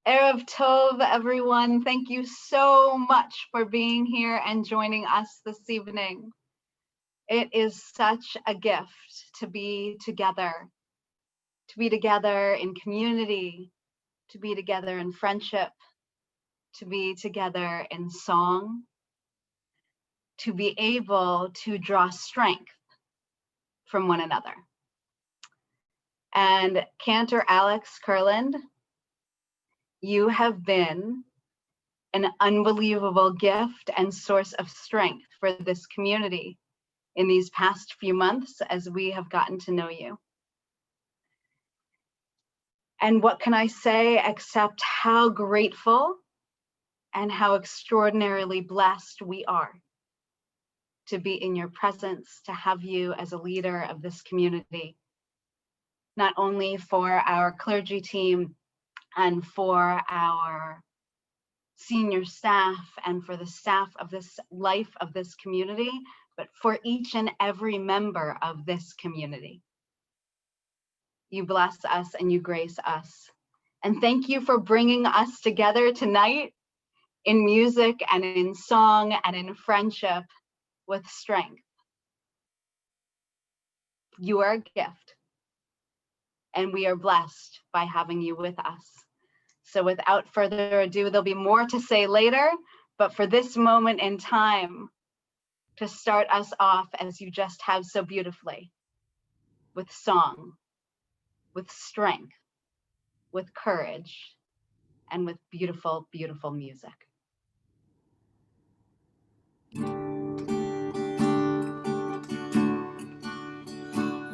Erev Tov, everyone. Thank you so much for being here and joining us this evening. It is such a gift to be together in community, to be together in friendship, to be together in song, to be able to draw strength from one another. And Cantor Alex Kurland, you have been an unbelievable gift and source of strength for this community in these past few months as we have gotten to know you. And what can I say except how grateful and how extraordinarily blessed we are to be in your presence, to have you as a leader of this community, not only for our clergy team and for our senior staff and for the staff of this life of this community, but for each and every member of this community. You bless us and you grace us. And thank you for bringing us together tonight in music and in song and in friendship with strength. You are a gift, and we are blessed by having you with us. So without further ado, there'll be more to say later, but for this moment in time, to start us off as you just have so beautifully, with song, with strength, with courage, and with beautiful, beautiful music.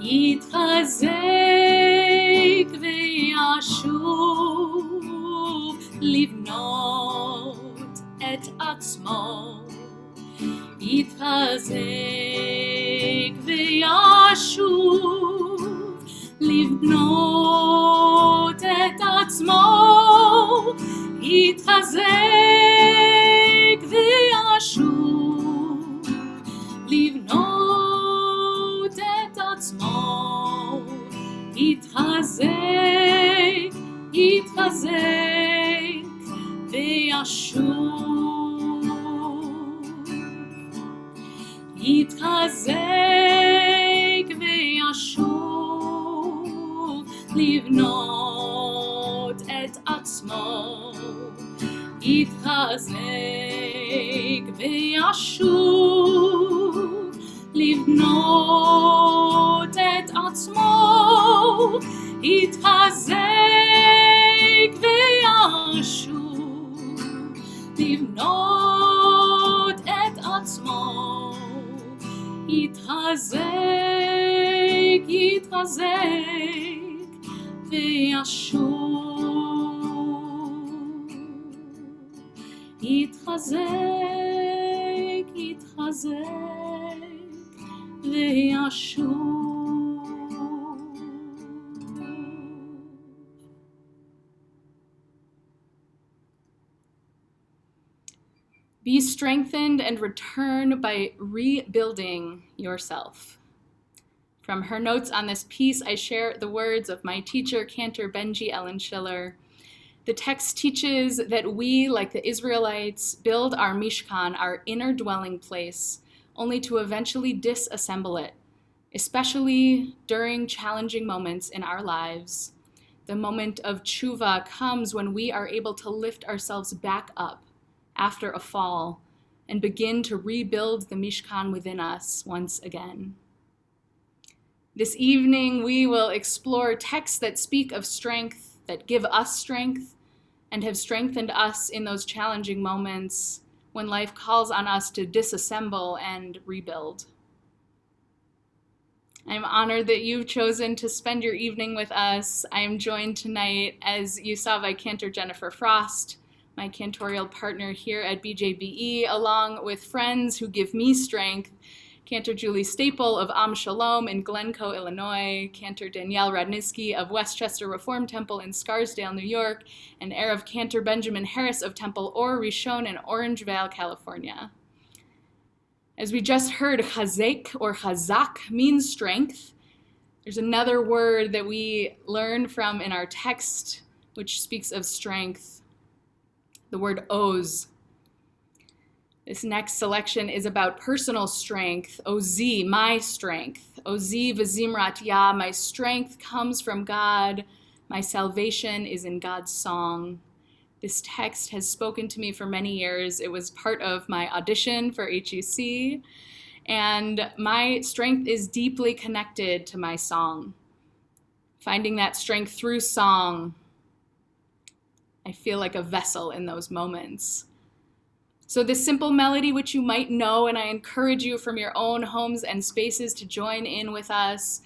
יתחזק וישוב לבנות את עצמו. יתחזק וישוב לבנות את עצמו. יתחזק וישוב לבנות את עצמו. יתחזק, יתחזק וישוב. יתחזק וישוב לבנות את עצמו. יתחזק וישוב לבנות את עצמו. יתחזק וישוב לבנות את עצמו. יתחזק, יתחזק וישוב. יתחזק, יתחזק וישוב. Be strengthened and return by rebuilding yourself. From her notes on this piece, I share the words of my teacher, Cantor Benji Ellen Schiller. The text teaches that we, like the Israelites, build our Mishkan, our inner dwelling place, only to eventually disassemble it, especially during challenging moments in our lives. The moment of tshuva comes when we are able to lift ourselves back up after a fall and begin to rebuild the Mishkan within us once again. This evening, we will explore texts that speak of strength, that give us strength, and have strengthened us in those challenging moments when life calls on us to disassemble and rebuild. I'm honored that you've chosen to spend your evening with us. I am joined tonight, as you saw, by Cantor Jennifer Frost, my cantorial partner here at BJBE, along with friends who give me strength, Cantor Julie Staple of Am Shalom in Glencoe, Illinois, Cantor Danielle Radnitsky of Westchester Reform Temple in Scarsdale, New York, and Erev Cantor Benjamin Harris of Temple Or Rishon in Orangevale, California. As we just heard, chazek or chazak means strength. There's another word that we learn from in our text which speaks of strength, the word oz. This next selection is about personal strength. Ozi, my strength. Ozi v'zimrat Yah, my strength comes from God. My salvation is in God's song. This text has spoken to me for many years. It was part of my audition for HUC, and my strength is deeply connected to my song. Finding that strength through song, I feel like a vessel in those moments. So this simple melody, which you might know, and I encourage you from your own homes and spaces to join in with us,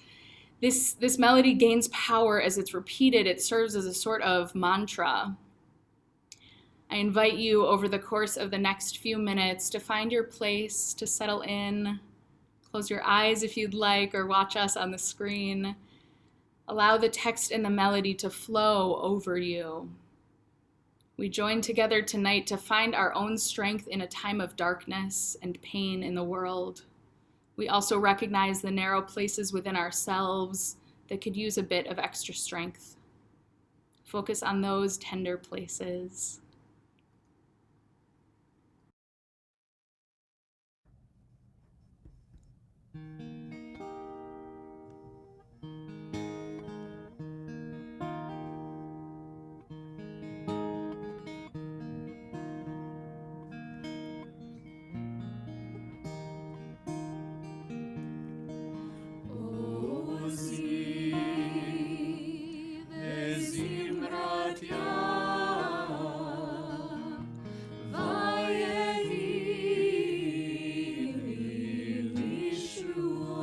this melody gains power as it's repeated. It serves as a sort of mantra. I invite you over the course of the next few minutes to find your place, to settle in. Close your eyes if you'd like, or watch us on the screen. Allow the text and the melody to flow over you. We join together tonight to find our own strength in a time of darkness and pain in the world. We also recognize the narrow places within ourselves that could use a bit of extra strength. Focus on those tender places. True.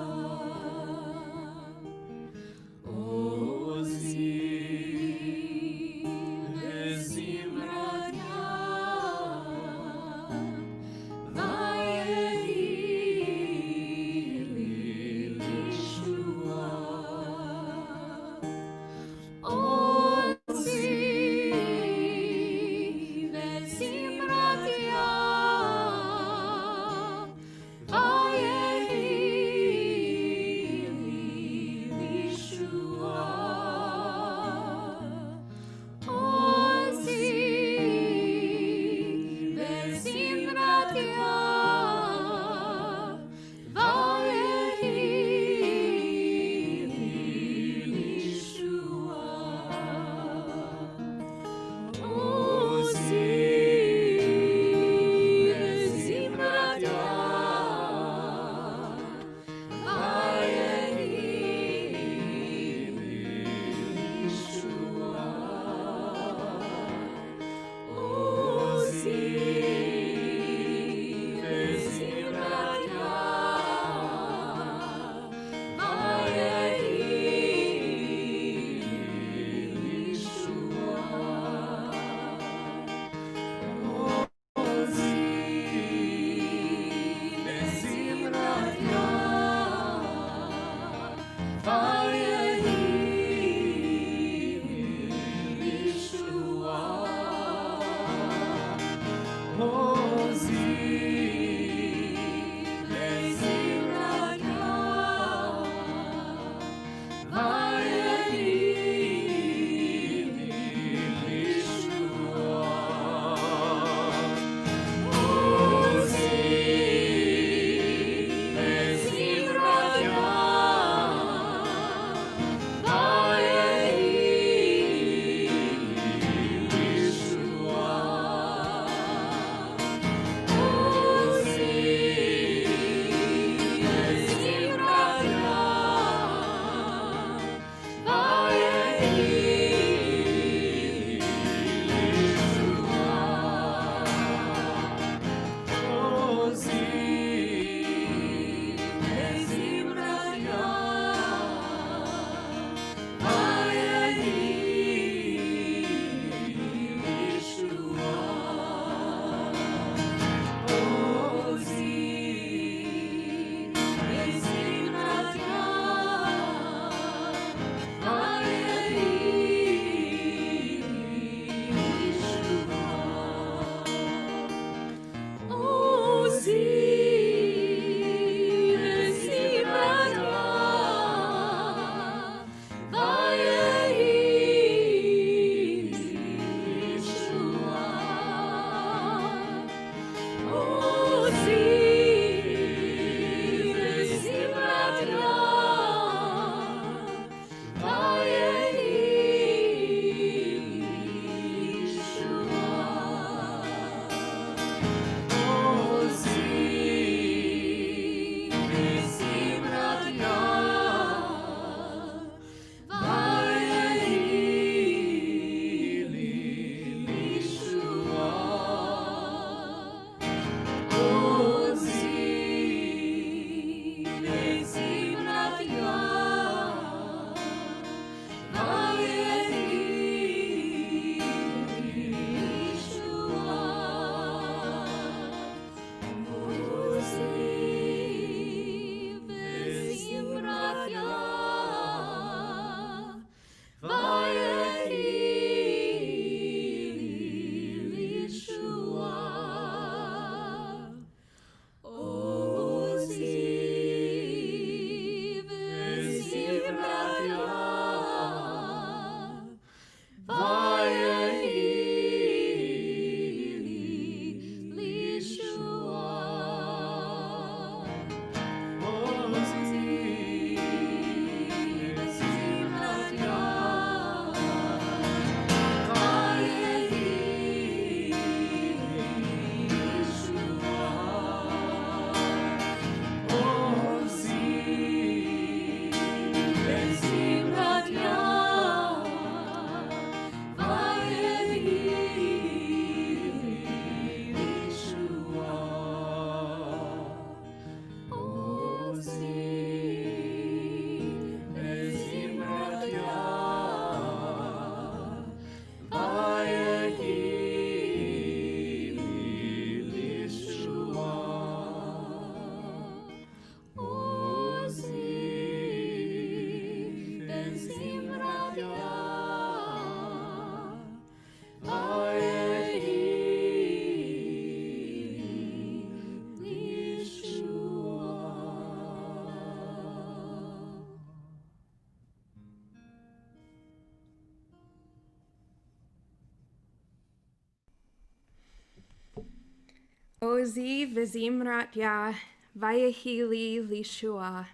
Ozi vizimratya vayahili lishua.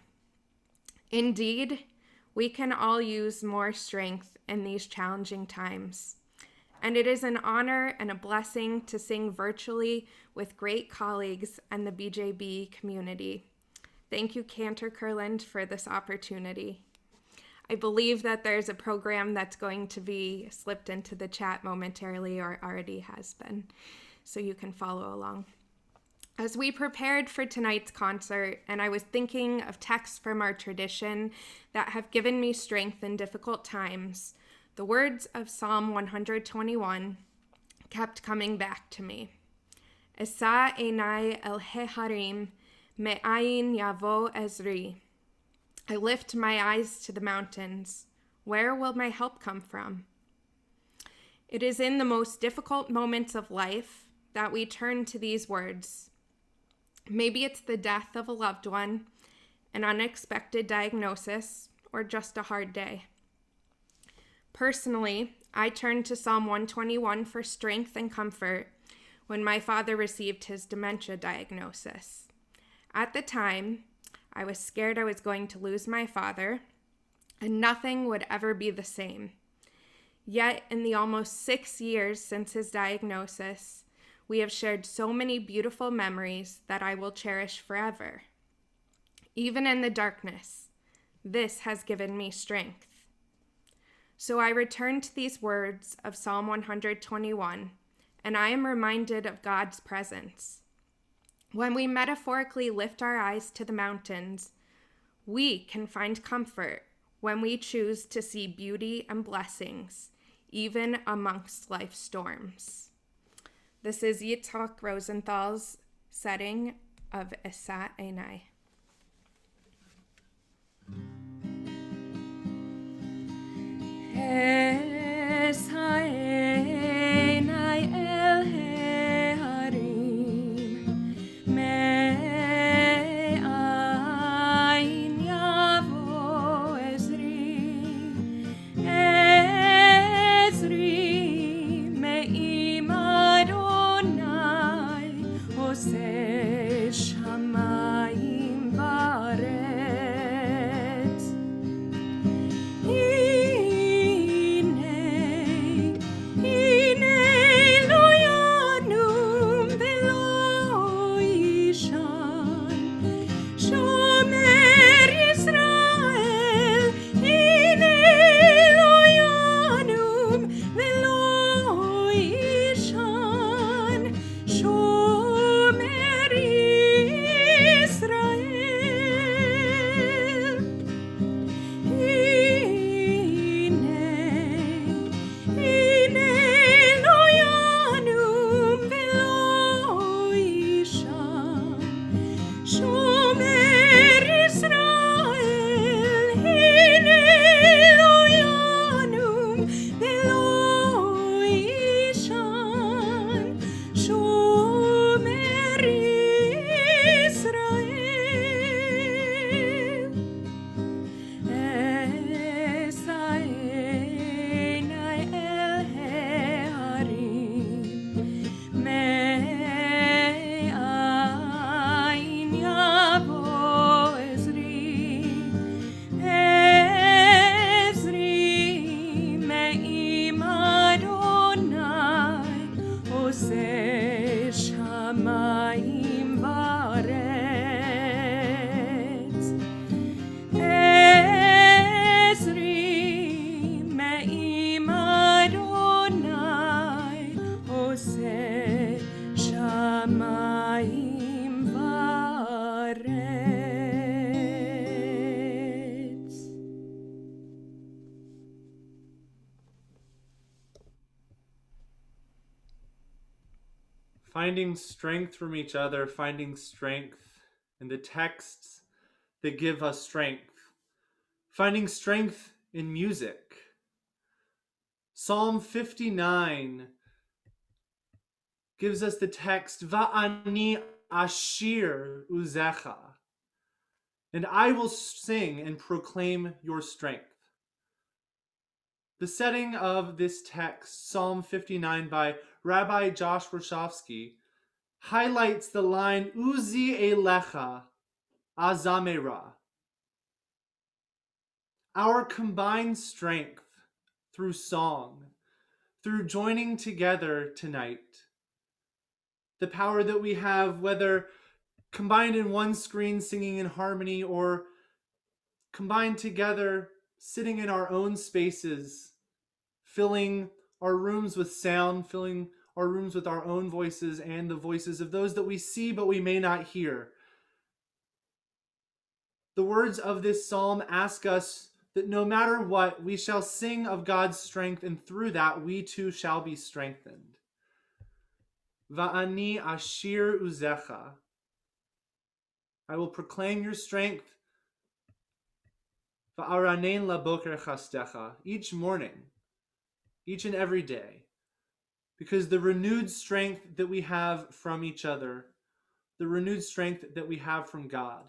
Indeed, we can all use more strength in these challenging times. And it is an honor and a blessing to sing virtually with great colleagues and the BJB community. Thank you, Cantor Kurland, for this opportunity. I believe that there's a program that's going to be slipped into the chat momentarily, or already has been, so you can follow along. As we prepared for tonight's concert, and I was thinking of texts from our tradition that have given me strength in difficult times, the words of Psalm 121 kept coming back to me. Esa enai el heharim me'ayin yavo ezri. I lift my eyes to the mountains. Where will my help come from? It is in the most difficult moments of life that we turn to these words. Maybe it's the death of a loved one, an unexpected diagnosis, or just a hard day. Personally, I turned to Psalm 121 for strength and comfort when my father received his dementia diagnosis. At the time, I was scared I was going to lose my father, and nothing would ever be the same. Yet, in the almost 6 years since his diagnosis, we have shared so many beautiful memories that I will cherish forever. Even in the darkness, this has given me strength. So I return to these words of Psalm 121, and I am reminded of God's presence. When we metaphorically lift our eyes to the mountains, we can find comfort when we choose to see beauty and blessings, even amongst life's storms. This is Yitzhak Rosenthal's setting of Esa Enai. Esa Enai el Heharim me'ayin yavo Ezri me'im Adonai oseh shamayim va'aretz. Finding strength from each other, finding strength in the texts that give us strength, finding strength in music. Psalm 59 gives us the text, Va'ani ashir uzecha, and I will sing and proclaim your strength. The setting of this text, Psalm 59 by Rabbi Josh Roshovsky, highlights the line Uzi Elecha Azamera. Our combined strength through song, through joining together tonight, the power that we have, whether combined in one screen singing in harmony or combined together sitting in our own spaces, filling our rooms with sound, filling our rooms with our own voices and the voices of those that we see but we may not hear. The words of this psalm ask us that no matter what, we shall sing of God's strength, and through that we too shall be strengthened. Va'ani ashir uzecha. I will proclaim your strength. Va'aranein laboker chastecha. Each morning, each and every day, because the renewed strength that we have from each other, the renewed strength that we have from God,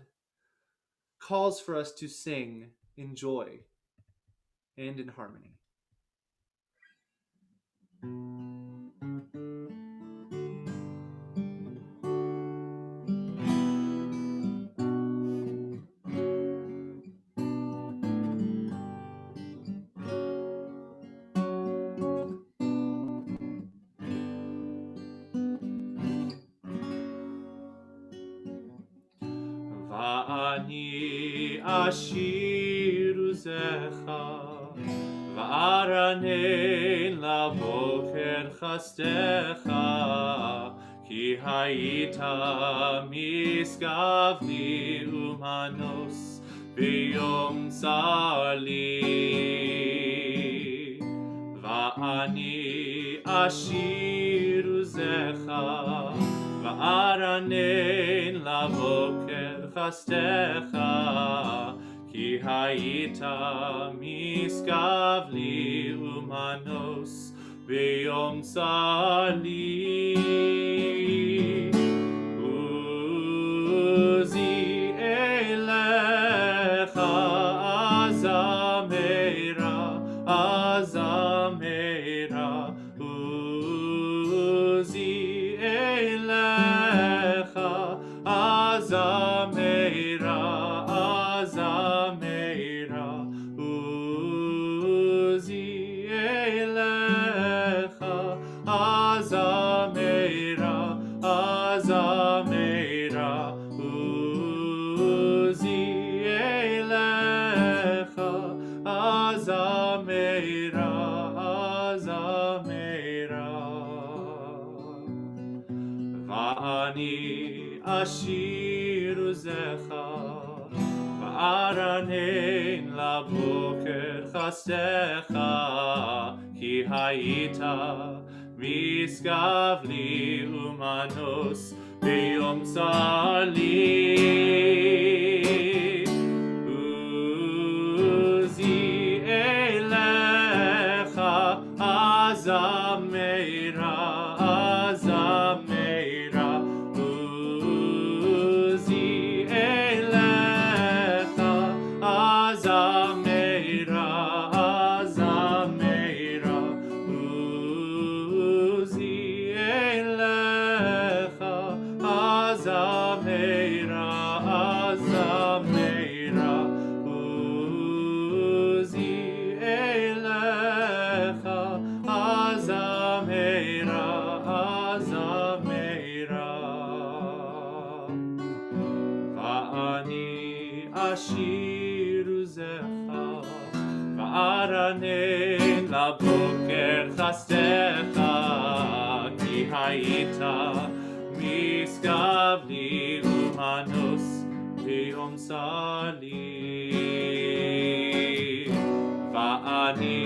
calls for us to sing in joy and in harmony. Va'ani ashiru zecha, va'aranein laboker chastecha, ki hayita miskav li umanos biyom sali. Va'ani ashiru zecha, va'aranein laboker chastecha, ki hayita miskav li umanos biyom sali. Uzi elecha azamera, azamera. Uzi elecha azamera, azamera. Uzi elecha azamera, azamera. Uzi elecha azamera, azamera. Va'ani ashiru zecha, va'aranein laboker chastecha, ki hayita miskav li umanos biyom sali. Uzi elecha azamera, azamera. Uzi elecha azamera, azamera. Uzi elecha azamera, azamera. Uzi elecha azamera, azamera. Va'ani ashiru zecha, va'aranein laboker chastecha, ki hayita miskav li umanos biyom sali. Va'ani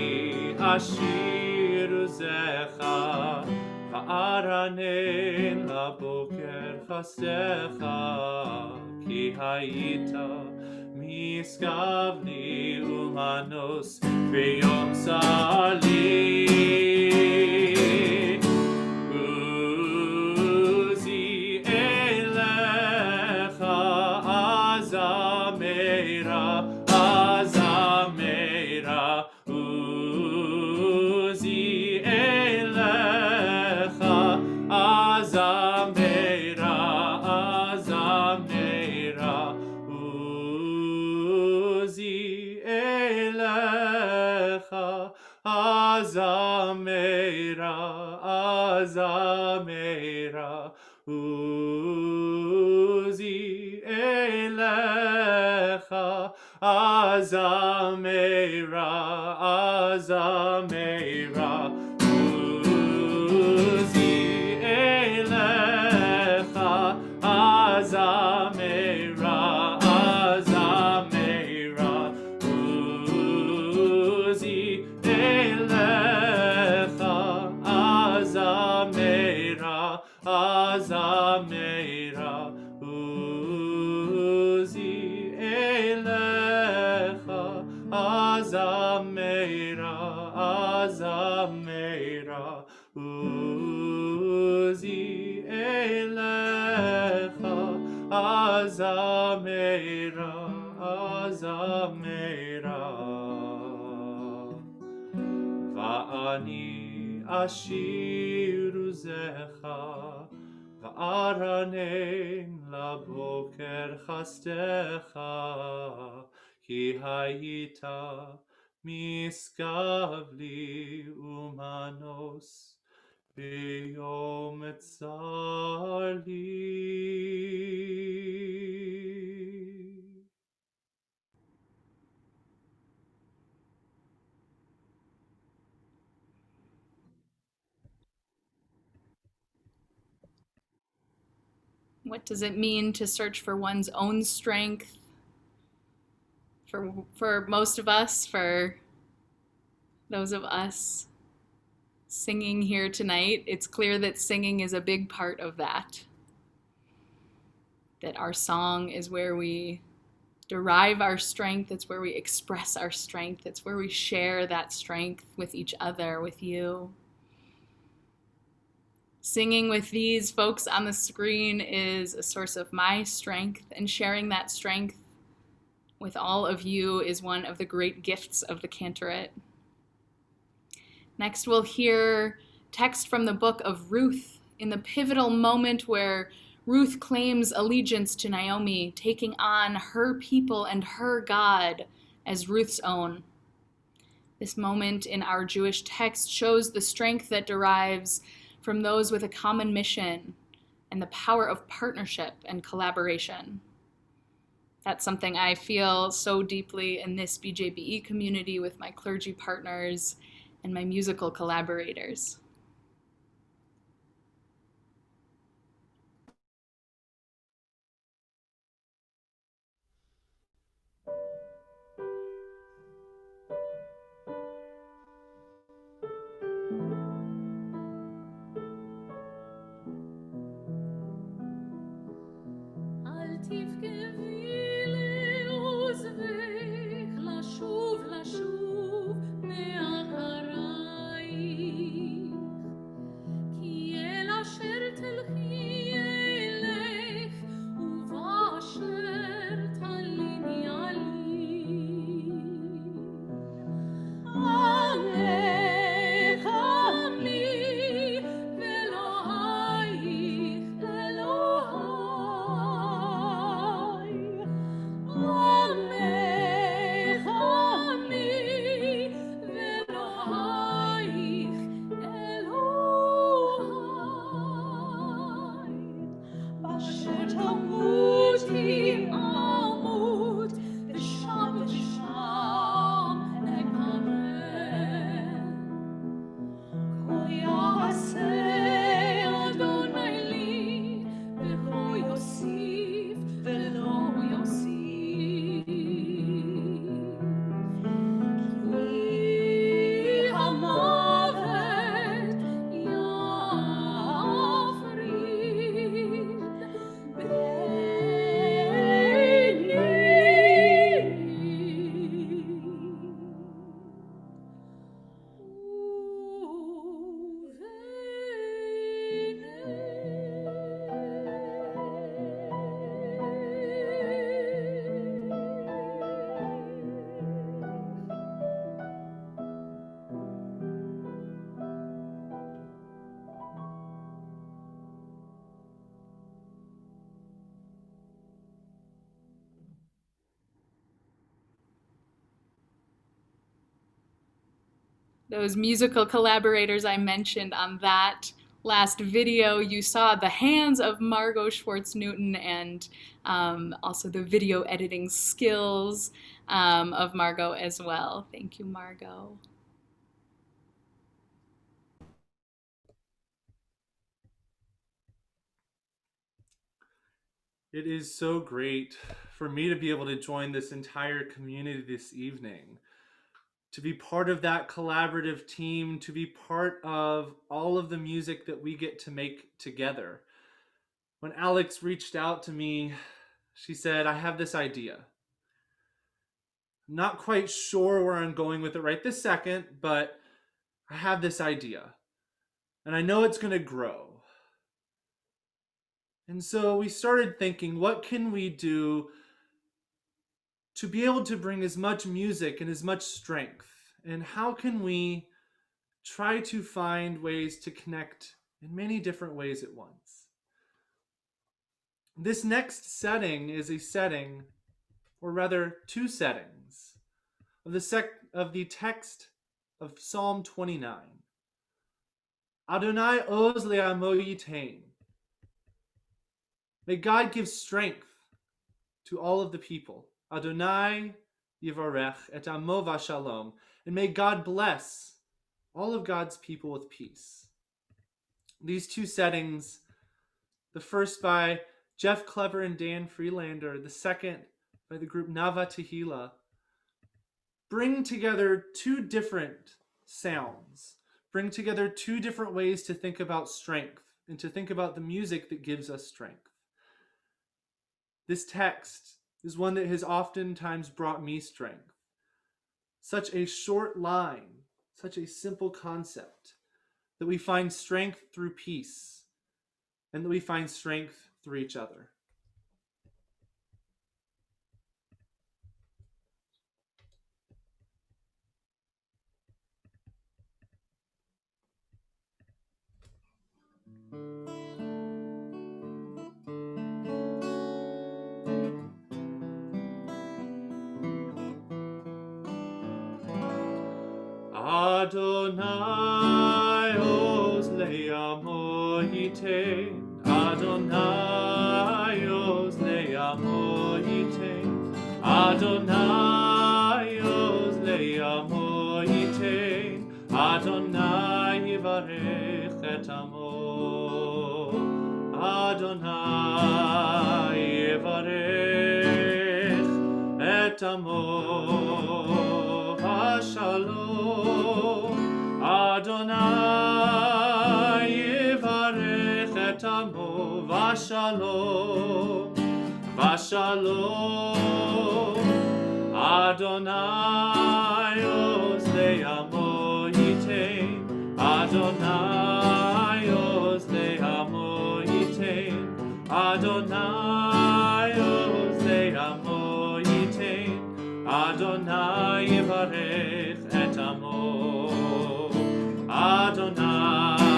ashiru zecha, va'aranein laboker chastecha, ki hayita miskav li umanos biyom sali. Uzi elecha azamera, azamera. Uzi elecha azamera. azamera, uzi elecha, azamera, azamera, uzi elecha, azamera, azamera, uzi elecha, azamera, azamera, uzi elecha, azamera, azamera, uzi elecha, azamera, azamera. Va'ani ashiru zecha, va'aranen laboker chastecha, ki hayita miskavli umanos biyom tzarli. What does it mean to search for one's own strength? For most of us, for those of us singing here tonight, it's clear that singing is a big part of that. That our song is where we derive our strength, it's where we express our strength, it's where we share that strength with each other, with you. Singing with these folks on the screen is a source of my strength, and sharing that strength with all of you is one of the great gifts of the Cantorate. Next, we'll hear text from the book of Ruth, in the pivotal moment where Ruth claims allegiance to Naomi, taking on her people and her God as Ruth's own. This moment in our Jewish text shows the strength that derives from those with a common mission and the power of partnership and collaboration. That's something I feel so deeply in this BJBE community with my clergy partners and my musical collaborators. לשוב מאחריי those musical collaborators I mentioned on that last video. You saw the hands of Margot Schwartz-Newton and also the video editing skills of Margot as well. Thank you, Margot. It is so great for me to be able to join this entire community this evening, to be part of that collaborative team, to be part of all of the music that we get to make together. When Alex reached out to me, she said, I have this idea. I'm not quite sure where I'm going with it right this second, but I have this idea. And I know it's going to grow. And so we started thinking, what can we do to be able to bring as much music and as much strength? And how can we try to find ways to connect in many different ways at once? This next setting is a setting, or rather two settings, of the text of Psalm 29. Adonai oz le'amo yitain. May God give strength to all of the people. Adonai yivarech et amo v'shalom. And may God bless all of God's people with peace. These two settings, the first by Jeff Clever and Dan Freelander, the second by the group Nava Tehillah, bring together two different sounds, bring together two different ways to think about strength and to think about the music that gives us strength. This text is one that has oftentimes brought me strength. Such a short line, such a simple concept, that we find strength through peace and that we find strength through each other. Adonai oz le'amo yitain. Adonai oz le'amo yitain. Adonai oz le'amo yitain. Adonai yivarech et amo. Adonai yivarech et amo. Shalom. Adonai yivarech et amo v'shalom, v'shalom. Adonai oz le'amo yitain. Adonai oz le'amo yitain. Adonai oz le'amo yitain. Adonai yivarech et amo. Adonai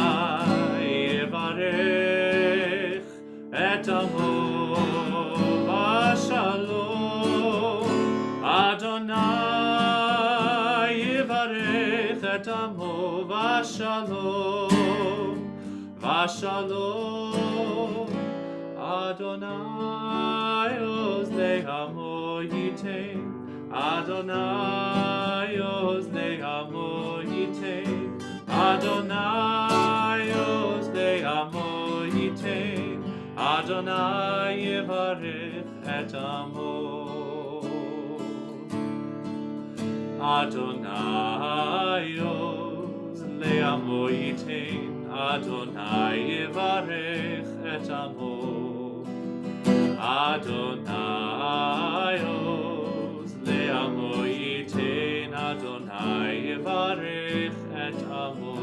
yivarech et amo v'shalom. Adonai yivarech et amo v'shalom, v'shalom. Adonai oz le'amo yitain. Adonai oz le'amo yitain. Adonai oz le'amo yitain. Adonai yivarech et amo. Adonai oz le'amo yitain. Adonai yivarech et amo. Adonai oz le'amo yitain. Adonai yivarech et amo.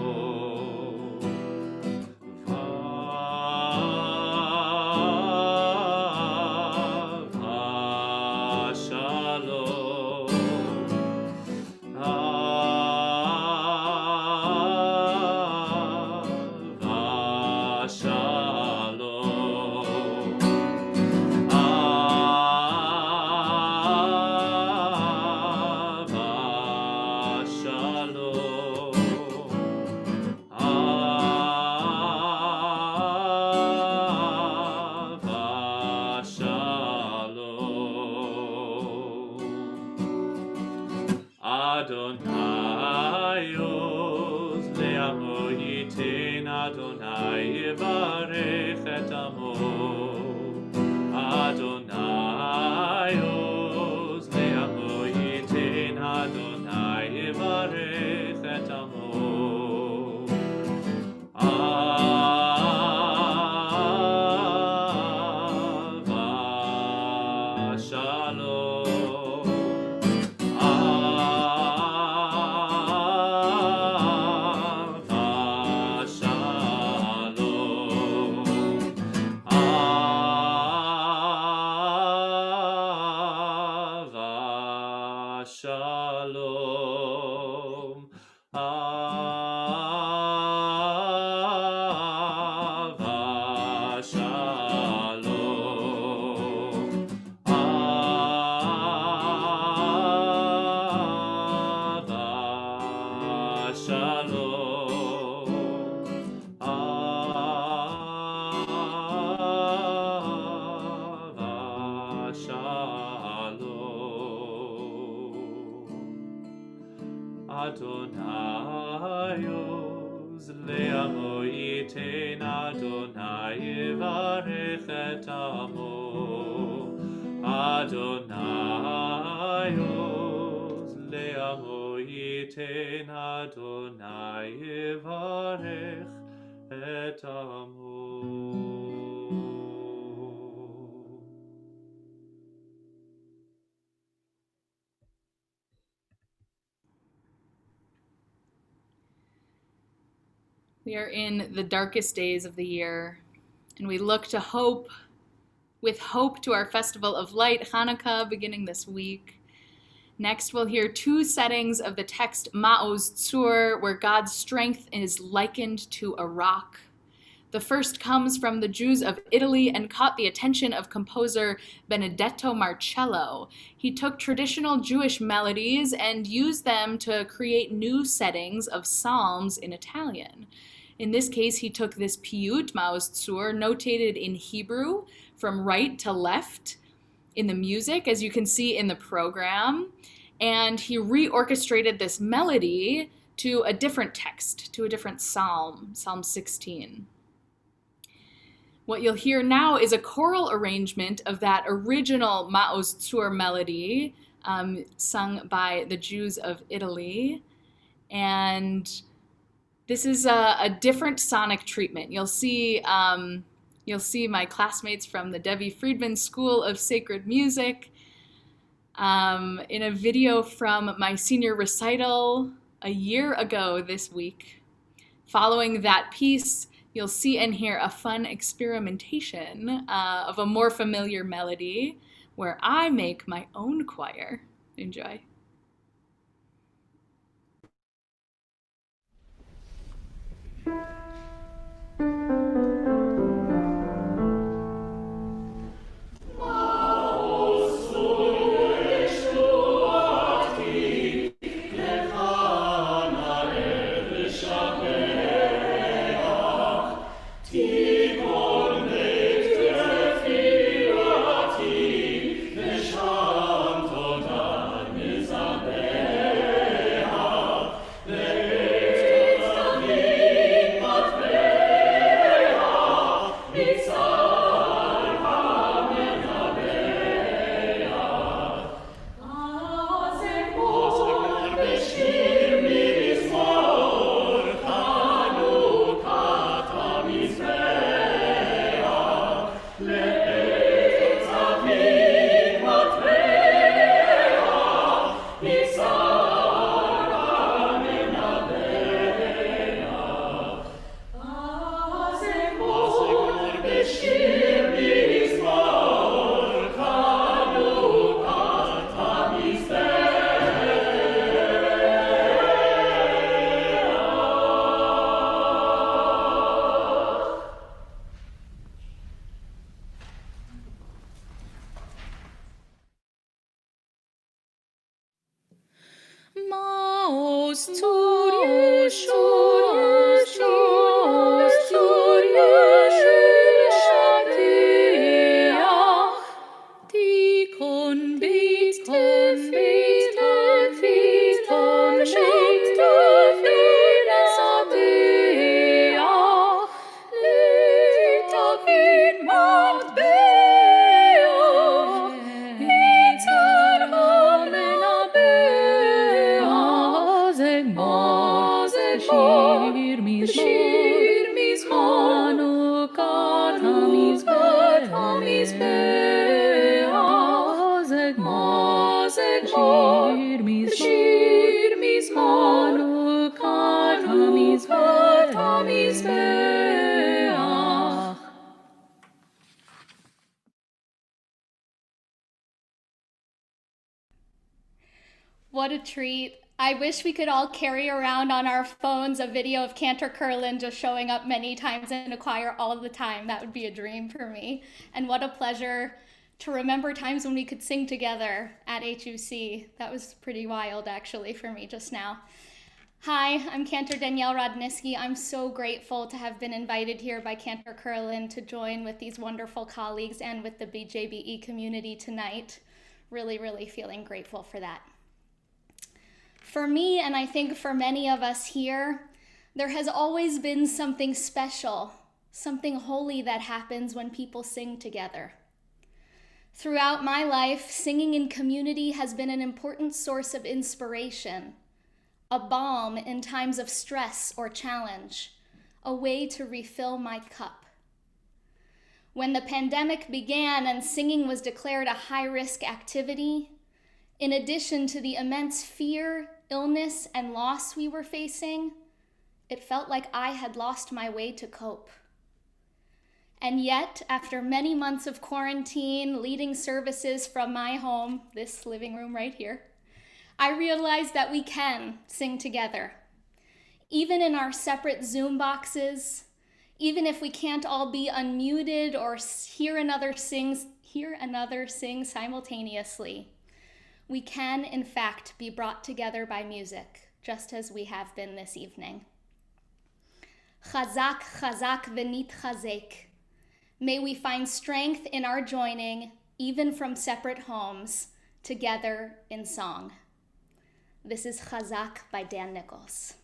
ייתן אדוני יברך את עמו. אדוני עוז לעמו ייתן אדוני יברך את עמו. Adonai עוז לעמו ייתן אדוני יברך את עמו. אדוני עוז לעמו ייתן אדוני יברך את עמו. We are in the darkest days of the year, and we look to hope, with hope to our Festival of Light, Hanukkah, beginning this week. Next, we'll hear two settings of the text Ma'oz Tzur, where God's strength is likened to a rock. The first comes from the Jews of Italy and caught the attention of composer Benedetto Marcello. He took traditional Jewish melodies and used them to create new settings of psalms in Italian. In this case, he took this piyut, Ma'oz Tzur, notated in Hebrew from right to left in the music, as you can see in the program, and he reorchestrated this melody to a different text, to a different psalm, Psalm 16. What you'll hear now is a choral arrangement of that original Ma'oz Tzur melody sung by the Jews of Italy. And this is a different sonic treatment. You'll see my classmates from the Debbie Friedman School of Sacred Music in a video from my senior recital a year ago this week. Following that piece, you'll see and hear a fun experimentation of a more familiar melody where I make my own choir. Enjoy. Is dehors. What a treat. I wish we could all carry around on our phones a video of Cantor Kurland just showing up many times in a choir all the time. That would be a dream for me. And what a pleasure to remember times when we could sing together at HUC. That was pretty wild, actually, for me just now. Hi, I'm Cantor Danielle Rodniski. I'm so grateful to have been invited here by Cantor Kurland to join with these wonderful colleagues and with the BJBE community tonight. Really, really feeling grateful for that. For me, and I think for many of us here, there has always been something special, something holy that happens when people sing together. Throughout my life, singing in community has been an important source of inspiration, a balm in times of stress or challenge, a way to refill my cup. When the pandemic began and singing was declared a high-risk activity, in addition to the immense fear, illness, and loss we were facing, it felt like I had lost my way to cope. And yet, after many months of quarantine, leading services from my home, this living room right here, I realized that we can sing together. Even in our separate Zoom boxes, even if we can't all be unmuted or hear another sing simultaneously, we can, in fact, be brought together by music, just as we have been this evening. Chazak, chazak v'nitchazek. May we find strength in our joining, even from separate homes, together in song. This is Chazak by Dan Nichols.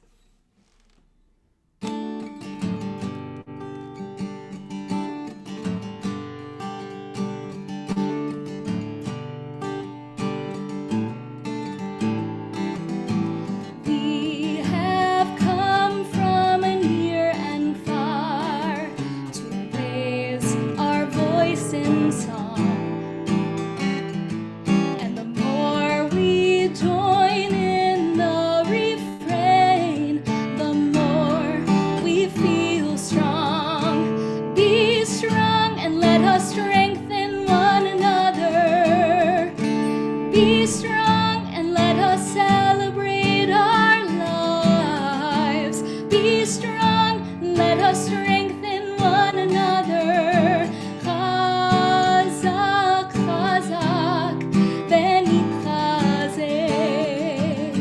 Be strong and let us celebrate our lives. Be strong, let us strengthen one another. Chazak, chazak, v'nitchazek.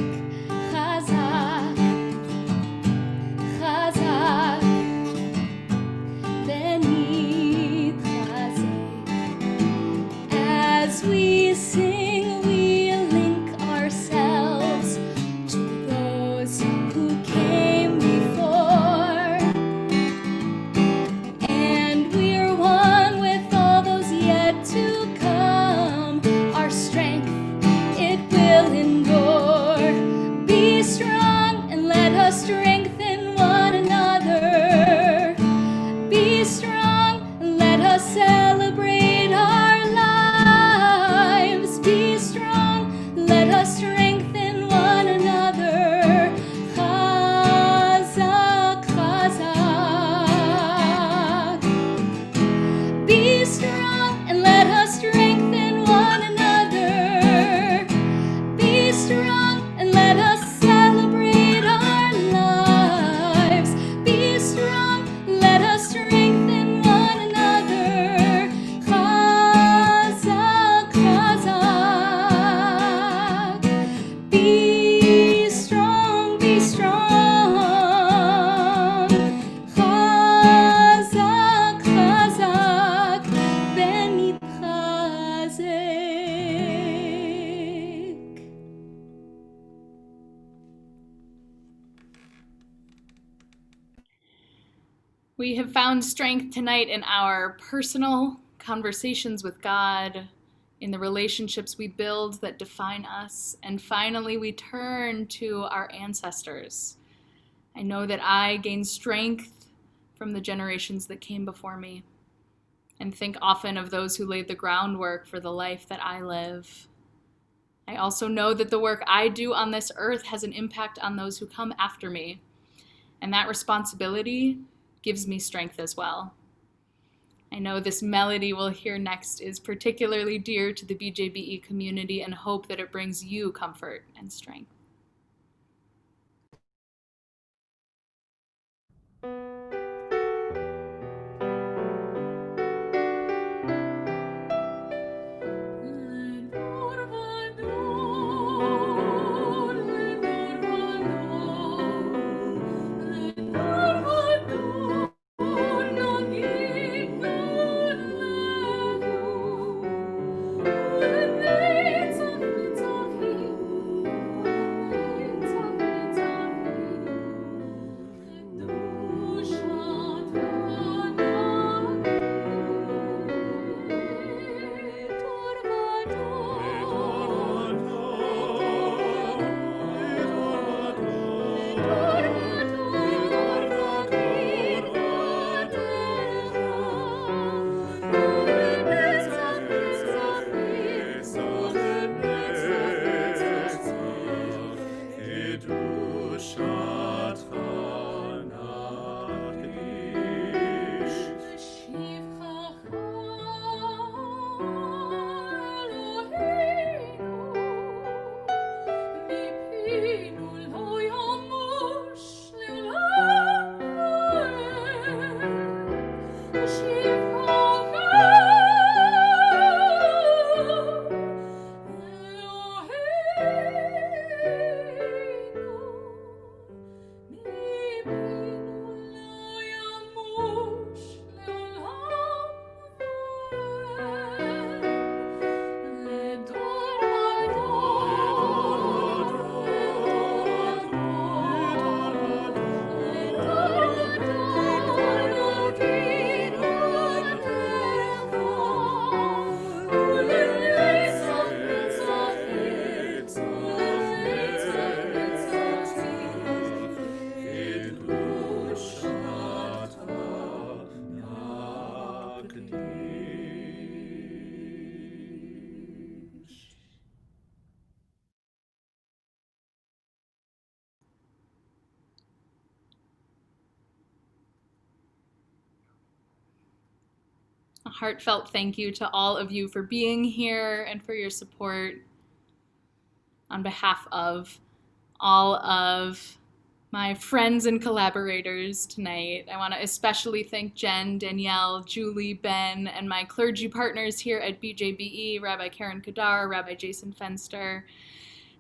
Chazak, chazak, v'nitchazek. As we sing, strengthen one another. Be strong, let us celebrate our lives. Be strong, let us strengthen one another. Chazak, chazak. Be strong and let us strengthen one another. Be strong and let us We have found strength tonight in our personal conversations with God, in the relationships we build that define us, and finally we turn to our ancestors. I know that I gain strength from the generations that came before me, and think often of those who laid the groundwork for the life that I live. I also know that the work I do on this earth has an impact on those who come after me, and that responsibility gives me strength as well. I know this melody we'll hear next is particularly dear to the BJBE community and hope that it brings you comfort and strength. A heartfelt thank you to all of you for being here and for your support. On behalf of all of my friends and collaborators tonight, I want to especially thank Jen, Danielle, Julie, Ben, and my clergy partners here at BJBE, Rabbi Karen Kadar, Rabbi Jason Fenster,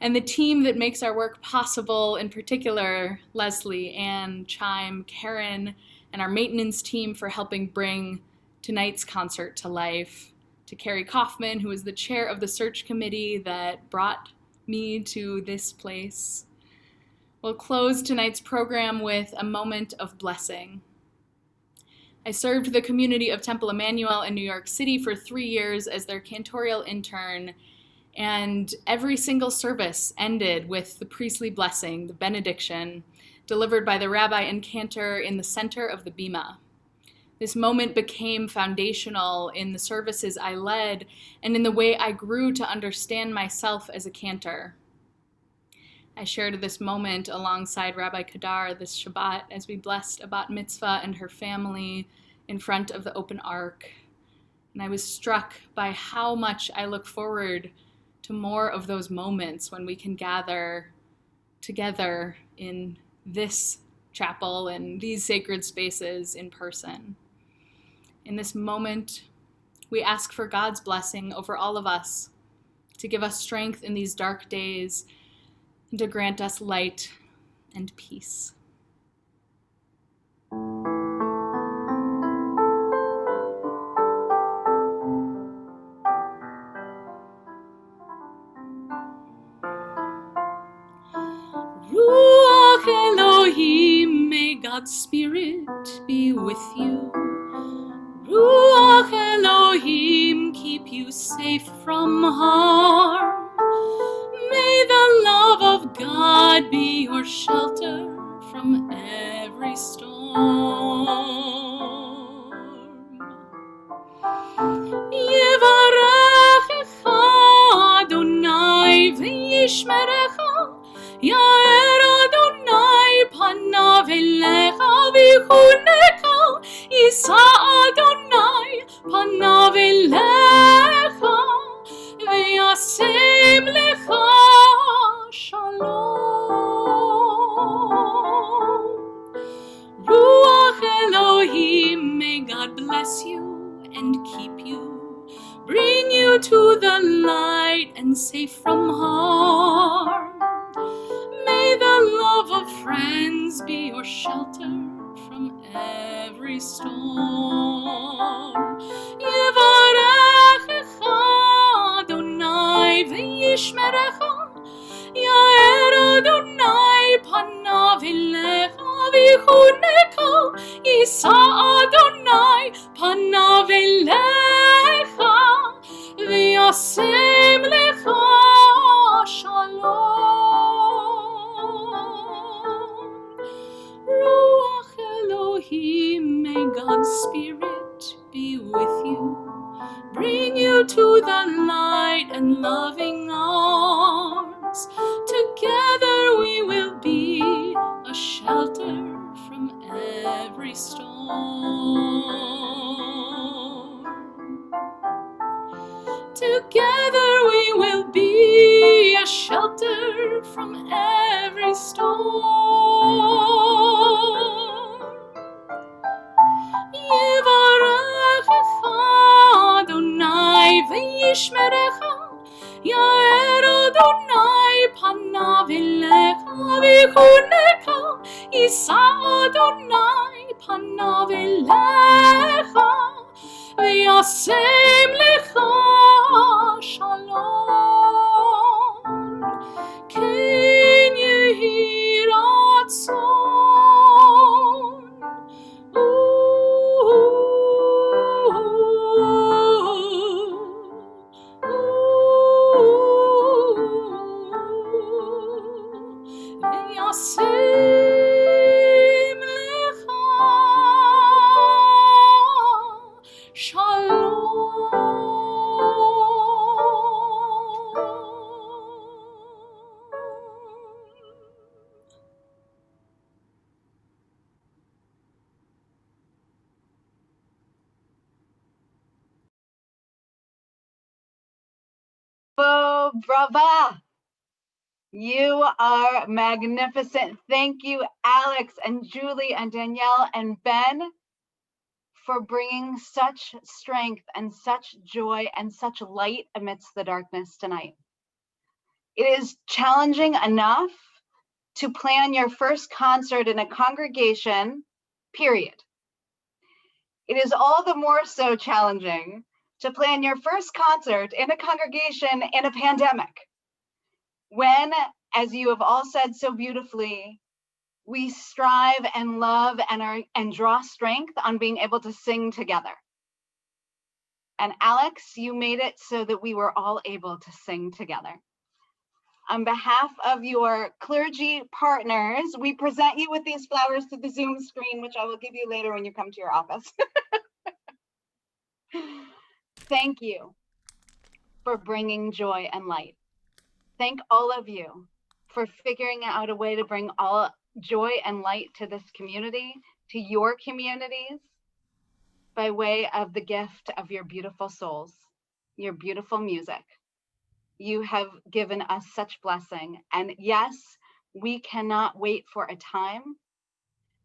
and the team that makes our work possible, in particular, Leslie, Ann, Chime, Karen, and our maintenance team for helping bring tonight's concert to life, to Carrie Kaufman, who is the chair of the search committee that brought me to this place. We'll close tonight's program with a moment of blessing. I served the community of Temple Emmanuel in New York City for 3 years as their cantorial intern, and every single service ended with the priestly blessing, the benediction, delivered by the rabbi and cantor in the center of the bima. This moment became foundational in the services I led and in the way I grew to understand myself as a cantor. I shared this moment alongside Rabbi Kadar this Shabbat as we blessed a bat mitzvah and her family in front of the open ark. And I was struck by how much I look forward to more of those moments when we can gather together in this chapel and these sacred spaces in person. In this moment, we ask for God's blessing over all of us, to give us strength in these dark days, and to grant us light and peace. Ruach Elohim, may God's Spirit be with you. Ruach Elohim, keep you safe from harm. May the love of God be your shelter from every storm. Yevarechecha Adonai v'yishmerecha, Ya'er Adonai panav elecha v'chuneka. יישא אדוני פניו אליך וישם לך שלום. Ruach Elohim, may God bless you and keep you, bring you to the light and safe from harm. May the love of friends be your shelter from every storm. Yevarechecha Adonai v'yishmerecha, Yair Adonai panav elecha v'chuneka, Yisa Adonai panav elecha v'yasem lecha shalom. Ruach Elohim, may God's Spirit be with you, bring you to the light and loving arms. Together we will be a shelter from every storm. Together we will be a shelter from every storm. Yevarechecha Adonai v'yishmerecha, Yair Adonai panav elecha v'chuneka, Yisa Adonai panav elecha v'yasem lecha shalom. Ken yehi ratzon. וישם לך שלום. Oh, brava! You are magnificent. Thank you, Alex and Julie and Danielle and Ben, for bringing such strength and such joy and such light amidst the darkness tonight. It is challenging enough to plan your first concert in a congregation, period. It is all the more so challenging to plan your first concert in a congregation in a pandemic, when, as you have all said so beautifully, we strive and love and draw strength on being able to sing together. And Alex, you made it so that we were all able to sing together. On behalf of your clergy partners, we present you with these flowers to the Zoom screen, which I will give you later when you come to your office. Thank you for bringing joy and light. Thank all of you for figuring out a way to bring all joy and light to this community, to your communities, by way of the gift of your beautiful souls, your beautiful music. You have given us such blessing. And yes, we cannot wait for a time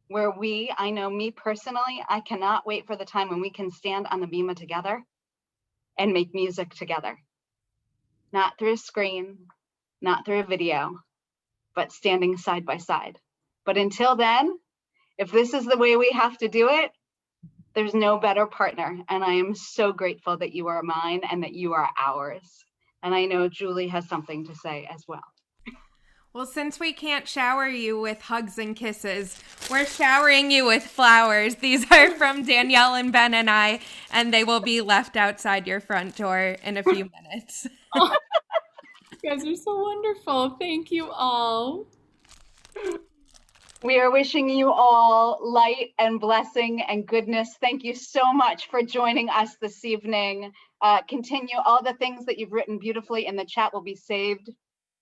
where I know me personally, I cannot wait for the time when we can stand on the bima together and make music together. Not through a screen, not through a video, but standing side by side. But until then, if this is the way we have to do it, there's no better partner. And I am so grateful that you are mine and that you are ours. And I know Julie has something to say as well. Well, since we can't shower you with hugs and kisses, we're showering you with flowers. These are from Danielle and Ben and I, and they will be left outside your front door in a few minutes. Oh, you guys are so wonderful. Thank you all. We are wishing you all light and blessing and goodness. Thank you so much for joining us this evening. Continue all the things that you've written beautifully in the chat will be saved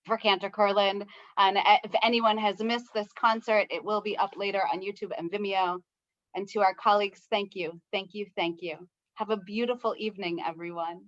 for Cantor Kurland. And if anyone has missed this concert, it will be up later on YouTube and Vimeo. And to our colleagues, thank you, thank you, thank you. Have a beautiful evening, everyone.